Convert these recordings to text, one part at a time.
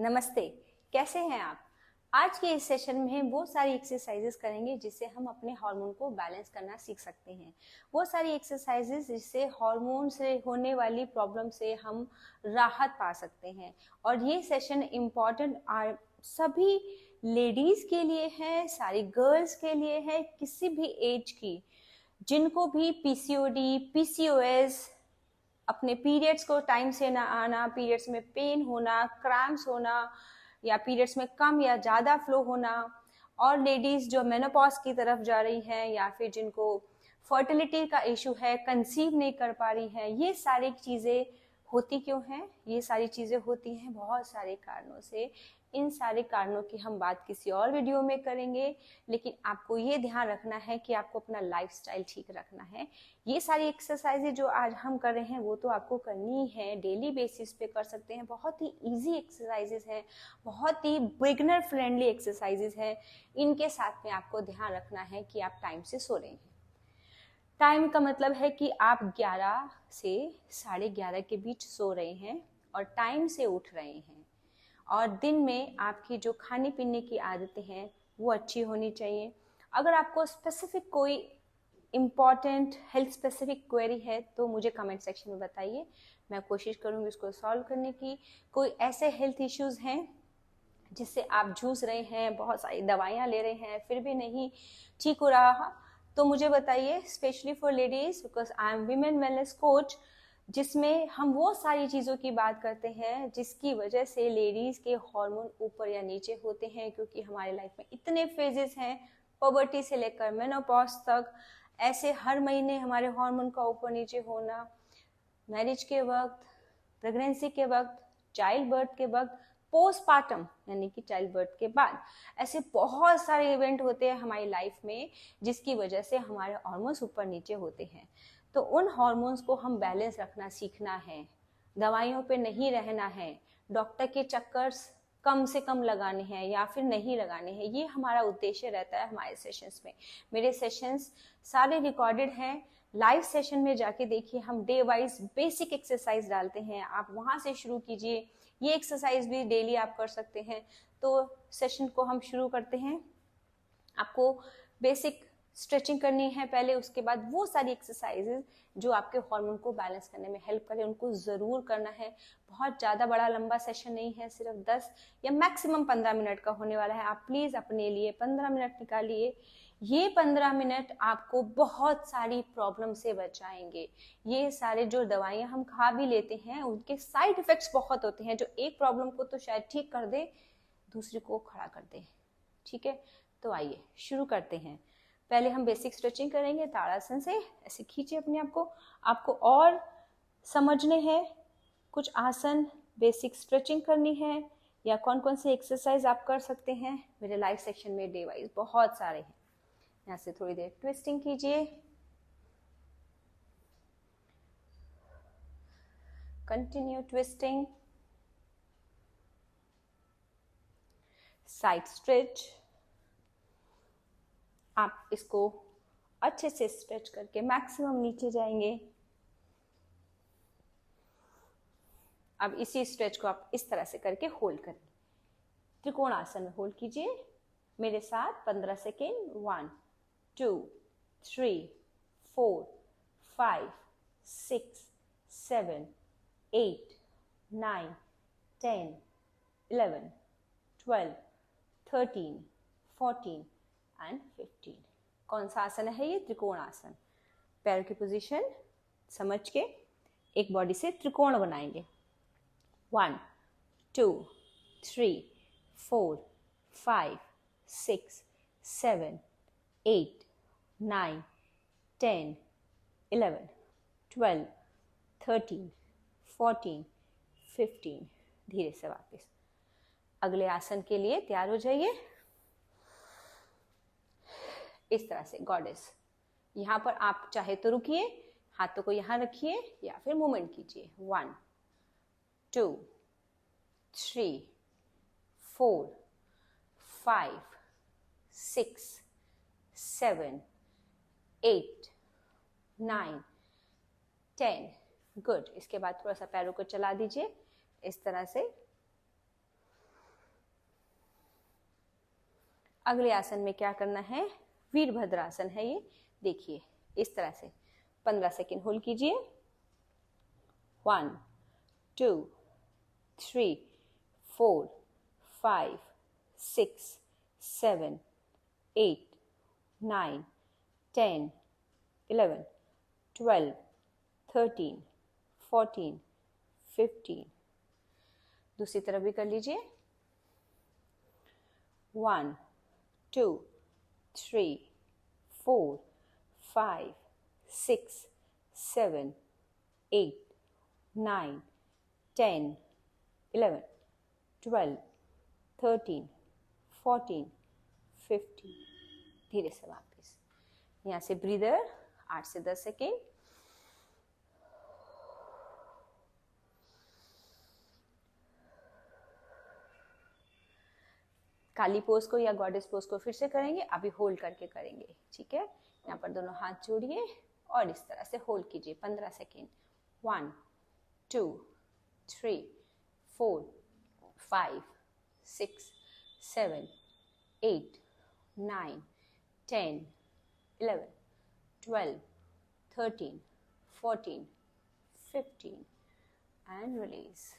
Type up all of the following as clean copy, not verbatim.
नमस्ते। कैसे हैं आप? आज के इस सेशन में हम वो सारी एक्सरसाइजेस करेंगे जिससे हम अपने हार्मोन को बैलेंस करना सीख सकते हैं। वो सारी एक्सरसाइजेस जिससे हार्मोन से होने वाली प्रॉब्लम से हम राहत पा सकते हैं। और ये सेशन इम्पॉर्टेंट सभी लेडीज के लिए है, सारी गर्ल्स के लिए है, किसी भी एज की, जिनको भी पीसीओडी, पीसीओएस, अपने पीरियड्स को टाइम से ना आना, पीरियड्स में पेन होना, क्रैम्प्स होना, या पीरियड्स में कम या ज़्यादा फ्लो होना, और लेडीज़ जो मेनोपॉज की तरफ जा रही हैं या फिर जिनको फर्टिलिटी का इशू है, कंसीव नहीं कर पा रही हैं, ये सारी चीज़ें होती क्यों हैं? ये सारी चीज़ें होती हैं बहुत सारे कारणों से। इन सारे कारणों की हम बात किसी और वीडियो में करेंगे, लेकिन आपको ये ध्यान रखना है कि आपको अपना लाइफस्टाइल ठीक रखना है। ये सारी एक्सरसाइजेज जो आज हम कर रहे हैं वो तो आपको करनी है, डेली बेसिस पे कर सकते हैं। बहुत ही इजी एक्सरसाइजेज हैं, बहुत ही बिगनर फ्रेंडली एक्सरसाइजेज हैं। इनके साथ में आपको ध्यान रखना है कि आप टाइम से सो रहे हैं। टाइम का मतलब है कि आप 11 से 11:30 के बीच सो रहे हैं और टाइम से उठ रहे हैं। और दिन में आपकी जो खाने पीने की आदतें हैं वो अच्छी होनी चाहिए। अगर आपको स्पेसिफिक कोई इम्पॉर्टेंट हेल्थ स्पेसिफिक क्वेरी है तो मुझे कमेंट सेक्शन में बताइए, मैं कोशिश करूँगी उसको सॉल्व करने की। कोई ऐसे हेल्थ इश्यूज़ हैं जिससे आप जूझ रहे हैं, बहुत सारी दवाइयाँ ले रहे हैं, फिर भी नहीं ठीक हो रहा, तो मुझे बताइए। Specially for ladies, because I am women wellness coach, जिसमें हम वो सारी चीज़ों की बात करते हैं जिसकी वजह से लेडीज़ के हार्मोन ऊपर या नीचे होते हैं। क्योंकि हमारे लाइफ में इतने फेजेस हैं, पुबर्टी से लेकर मेनोपॉज तक, ऐसे हर महीने हमारे हार्मोन का ऊपर नीचे होना, मैरिज के वक्त, प्रेगनेंसी के वक्त, चाइल्ड बर्थ के वक्त, पोस्टपार्टम यानी कि चाइल्ड बर्थ के बाद, ऐसे बहुत सारे इवेंट होते हैं हमारी लाइफ में जिसकी वजह से हमारे हार्मोन्स ऊपर नीचे होते हैं। तो उन हार्मोन्स को हम बैलेंस रखना सीखना है, दवाइयों पे नहीं रहना है, डॉक्टर के चक्कर्स कम से कम लगाने हैं या फिर नहीं लगाने हैं। ये हमारा उद्देश्य रहता है हमारे सेशंस में। मेरे सेशंस सारे रिकॉर्डेड हैं, लाइव सेशन में जाके देखिए। हम डे वाइज बेसिक एक्सरसाइज डालते हैं, आप वहाँ से शुरू कीजिए। ये एक्सरसाइज भी डेली आप कर सकते हैं। तो सेशन को हम शुरू करते हैं। आपको बेसिक स्ट्रेचिंग करनी है पहले, उसके बाद वो सारी एक्सरसाइजेज जो आपके हार्मोन को बैलेंस करने में हेल्प करें उनको ज़रूर करना है। बहुत ज़्यादा बड़ा लंबा सेशन नहीं है, सिर्फ 10 या मैक्सिमम 15 मिनट का होने वाला है। आप प्लीज़ अपने लिए 15 मिनट निकालिए। ये 15 मिनट आपको बहुत सारी प्रॉब्लम से बचाएंगे। ये सारे जो दवाइयाँ हम खा भी लेते हैं उनके साइड इफेक्ट्स बहुत होते हैं, जो एक प्रॉब्लम को तो शायद ठीक कर दे, दूसरी को खड़ा कर दे। ठीक है, तो आइए शुरू करते हैं। पहले हम बेसिक स्ट्रेचिंग करेंगे ताड़ासन से। ऐसे खींचिए अपने आप को। आपको और समझने हैं कुछ आसन, बेसिक स्ट्रेचिंग करनी है, या कौन कौन से एक्सरसाइज आप कर सकते हैं, मेरे लाइव सेक्शन में डे वाइज बहुत सारे हैं। यहाँ से थोड़ी देर ट्विस्टिंग कीजिए, कंटिन्यू ट्विस्टिंग, साइड स्ट्रेच। आप इसको अच्छे से स्ट्रेच करके मैक्सिमम नीचे जाएंगे। अब इसी स्ट्रेच को आप इस तरह से करके होल्ड करेंगे। त्रिकोणासन में होल्ड कीजिए मेरे साथ 15 सेकेंड। 1 2 3 4 5 6 7 8 9 10 11 12 13 14 एंड 15। कौन सा आसन है ये? त्रिकोणासन। पैर की पोजीशन समझ के एक बॉडी से त्रिकोण बनाएंगे। 1 2 3 4 5 6 7 8 9 10 11 12 13 14 15। धीरे से वापस अगले आसन के लिए तैयार हो जाइए। इस तरह से गॉडेस। यहाँ पर आप चाहे तो रुकिए, हाथों को यहाँ रखिए या फिर मूवमेंट कीजिए। 1 2 3 4 5 6 7 8 9 10। गुड। इसके बाद थोड़ा सा पैरों को चला दीजिए इस तरह से। अगले आसन में क्या करना है, वीरभद्रासन है ये, देखिए इस तरह से 15 सेकेंड होल्ड कीजिए। 1 2 3 4 5 6 7 8 9 10 11 12 13 14 15। दूसरी तरफ भी कर लीजिए। 1 2 3 4 5 6 7 8 9 10 11 12 13 14 15। धीरे से वापस यहाँ से ब्रीदर 8 से 10 सेकेंड। काली पोज को या गॉडेस पोज को फिर से करेंगे, अभी होल्ड करके करेंगे, ठीक है। यहाँ पर दोनों हाथ जोड़िए और इस तरह से होल्ड कीजिए 15 second. 1 2 3 4 5 6 7 8 9 10 11 12 13 14 15 and release.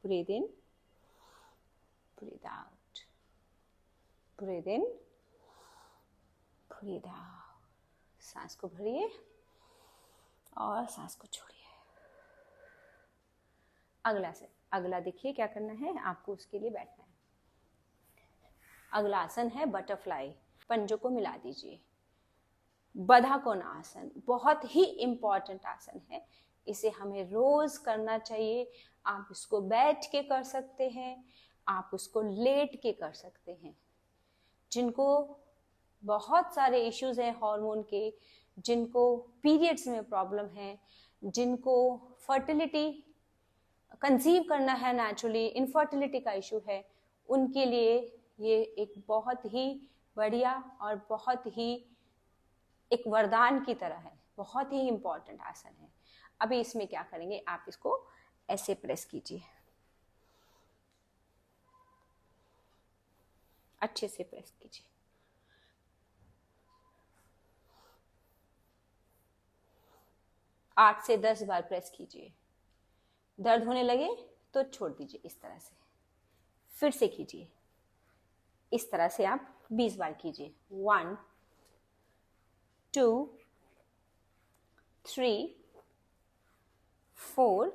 Breathe in, breathe out, breathe in, breathe out. सांस को भरिए और सांस को छोड़िए। अगला देखिए क्या करना है आपको, उसके लिए बैठना है। अगला आसन है बटरफ्लाई, पंजों को मिला दीजिए। बधा कोना आसन बहुत ही इम्पॉर्टेंट आसन है, इसे हमें रोज करना चाहिए। आप इसको बैठ के कर सकते हैं, आप उसको लेट के कर सकते हैं। जिनको बहुत सारे इश्यूज हैं हार्मोन के, जिनको पीरियड्स में प्रॉब्लम है, जिनको फर्टिलिटी कंसीव करना है नेचुरली, इनफर्टिलिटी का इशू है, उनके लिए ये एक बहुत ही बढ़िया और बहुत ही एक वरदान की तरह है, बहुत ही इम्पोर्टेंट आसन है। अभी इसमें क्या करेंगे, आप इसको ऐसे प्रेस कीजिए, अच्छे से प्रेस कीजिए। आठ से 10 बार प्रेस कीजिए। दर्द होने लगे तो छोड़ दीजिए, इस तरह से फिर से कीजिए। इस तरह से आप 20 बार कीजिए। 1 2 3 4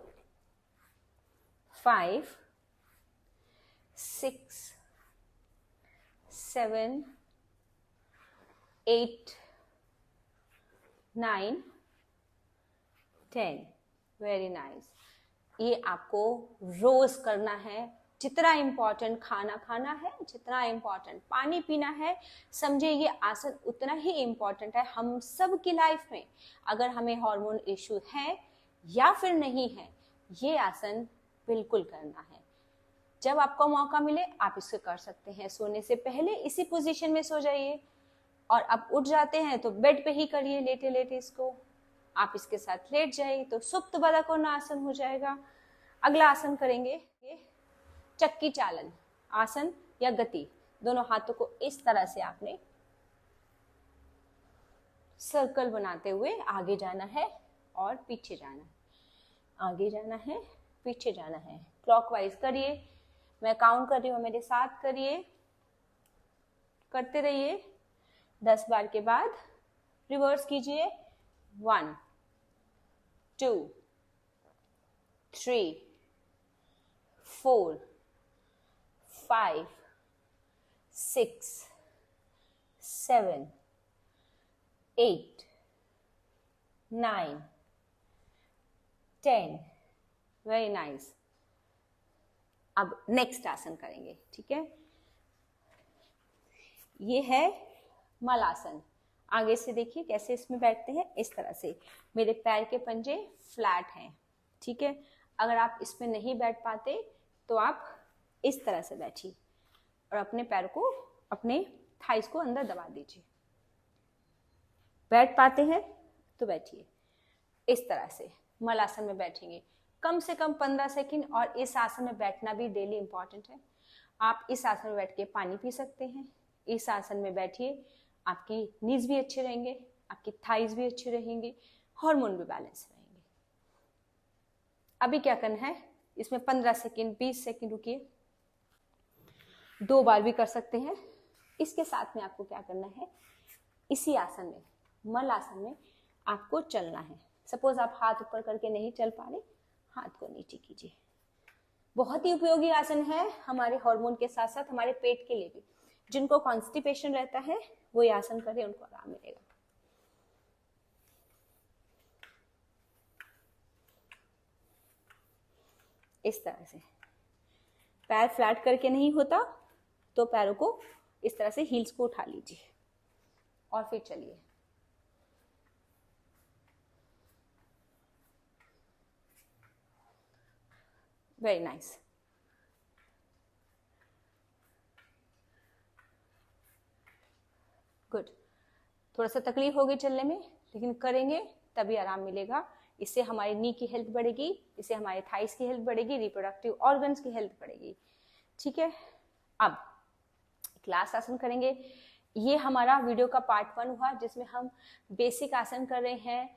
5 6 7 8 9 10। Very nice. ये आपको रोज करना है। जितना इम्पोर्टेंट खाना खाना है, जितना इम्पोर्टेंट पानी पीना है, समझिए ये आसन उतना ही इम्पोर्टेंट है हम सब की लाइफ में। अगर हमें हार्मोन इश्यू है या फिर नहीं है, ये आसन बिल्कुल करना है। जब आपको मौका मिले आप इसको कर सकते हैं। सोने से पहले इसी पोजीशन में सो जाइए, और अब उठ जाते हैं तो बेड पे ही करिए, लेटे लेटे इसको। आप इसके साथ लेट जाइए तो सुप्त बधा कोना आसन हो जाएगा। अगला आसन करेंगे चक्की चालन आसन या गति। दोनों हाथों को इस तरह से आपने सर्कल बनाते हुए आगे जाना है और पीछे जाना है, आगे जाना है, पीछे जाना है। क्लॉकवाइज करिए, मैं काउंट कर रही हूँ, मेरे साथ करिए, करते रहिए। 10 बार के बाद रिवर्स कीजिए। 1 2 3 4 5 6 7 8 9 10। Very nice. अब नेक्स्ट आसन करेंगे, ठीक है। ये है मलासन। आगे से देखिए कैसे इसमें बैठते हैं। इस तरह से मेरे पैर के पंजे फ्लैट हैं, ठीक है। अगर आप इसमें नहीं बैठ पाते तो आप इस तरह से बैठिए और अपने पैर को, अपने थाइस को अंदर दबा दीजिए। बैठ पाते हैं तो बैठिए। इस तरह से मलासन में बैठेंगे कम से कम 15 सेकंड। और इस आसन में बैठना भी डेली इंपॉर्टेंट है। आप इस आसन में बैठ के पानी पी सकते हैं। इस आसन में बैठिए, आपकी नीज भी अच्छे रहेंगे, आपकी थाइज भी अच्छी रहेंगी, हार्मोन भी बैलेंस रहेंगे। अभी क्या करना है, इसमें 15 सेकेंड 20 सेकेंड रुकिए, 2 बार भी कर सकते हैं। इसके साथ में आपको क्या करना है, इसी आसन में, मल आसन में आपको चलना है। सपोज आप हाथ ऊपर करके नहीं चल पा रहे, हाथ को नीचे कीजिए। बहुत ही उपयोगी आसन है हमारे हार्मोन के साथ साथ हमारे पेट के लिए भी। जिनको कॉन्स्टिपेशन रहता है वो ये आसन करें, उनको आराम मिलेगा। इस तरह से पैर फ्लैट करके नहीं होता तो पैरों को इस तरह से हील्स को उठा लीजिए और फिर चलिए। Very nice. गुड। थोड़ा सा तकलीफ होगी चलने में, लेकिन करेंगे तभी आराम मिलेगा। इससे हमारी नी की हेल्थ बढ़ेगी, इससे हमारे थाइस की हेल्थ बढ़ेगी, रिप्रोडक्टिव ऑर्गन्स की हेल्थ बढ़ेगी। ठीक है, अब क्लास आसन करेंगे। ये हमारा वीडियो का पार्ट 1 हुआ, जिसमें हम बेसिक आसन कर रहे हैं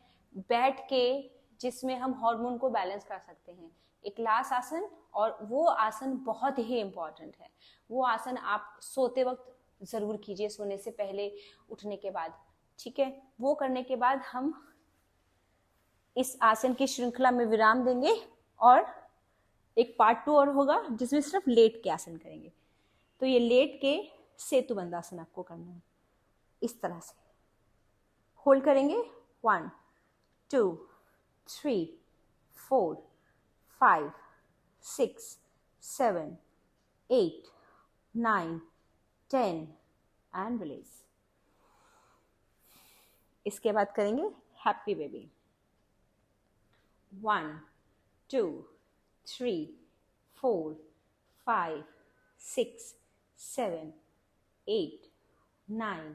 बैठ के, जिसमें हम हार्मोन को बैलेंस कर सकते हैं। एक क्लास आसन, और वो आसन बहुत ही इंपॉर्टेंट है। वो आसन आप सोते वक्त जरूर कीजिए, सोने से पहले, उठने के बाद। ठीक है, वो करने के बाद हम इस आसन की श्रृंखला में विराम देंगे और एक पार्ट 2 और होगा जिसमें सिर्फ लेट के आसन करेंगे। तो ये लेट के सेतु बंधासन आपको करना है। इस तरह से होल्ड करेंगे, 1 2 3 4 5 6 7 8 9 10 एंड रिलीज। इसके बाद करेंगे हैप्पी बेबी। 1 2 3 4 5 6 7 8 9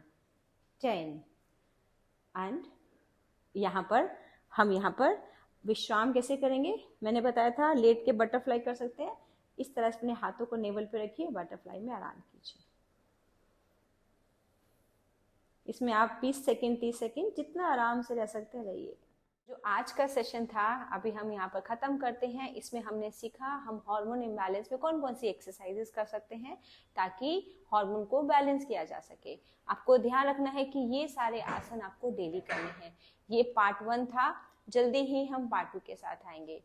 10 एंड यहाँ पर हम विश्राम कैसे करेंगे, मैंने बताया था। लेट के बटरफ्लाई कर सकते हैं। इस तरह से अपने हाथों को नेवल पे रखिए, बटरफ्लाई में आराम कीजिए। इसमें आप 20 सेकेंड 30 सेकेंड जितना आराम से रह सकते हैं रहिए। जो आज का सेशन था अभी हम यहाँ पर ख़त्म करते हैं। इसमें हमने सीखा हम हार्मोन इम्बैलेंस में कौन कौन सी एक्सरसाइजेस कर सकते हैं ताकि हार्मोन को बैलेंस किया जा सके। आपको ध्यान रखना है कि ये सारे आसन आपको डेली करने हैं। ये पार्ट 1 था, जल्दी ही हम पार्ट 2 के साथ आएंगे।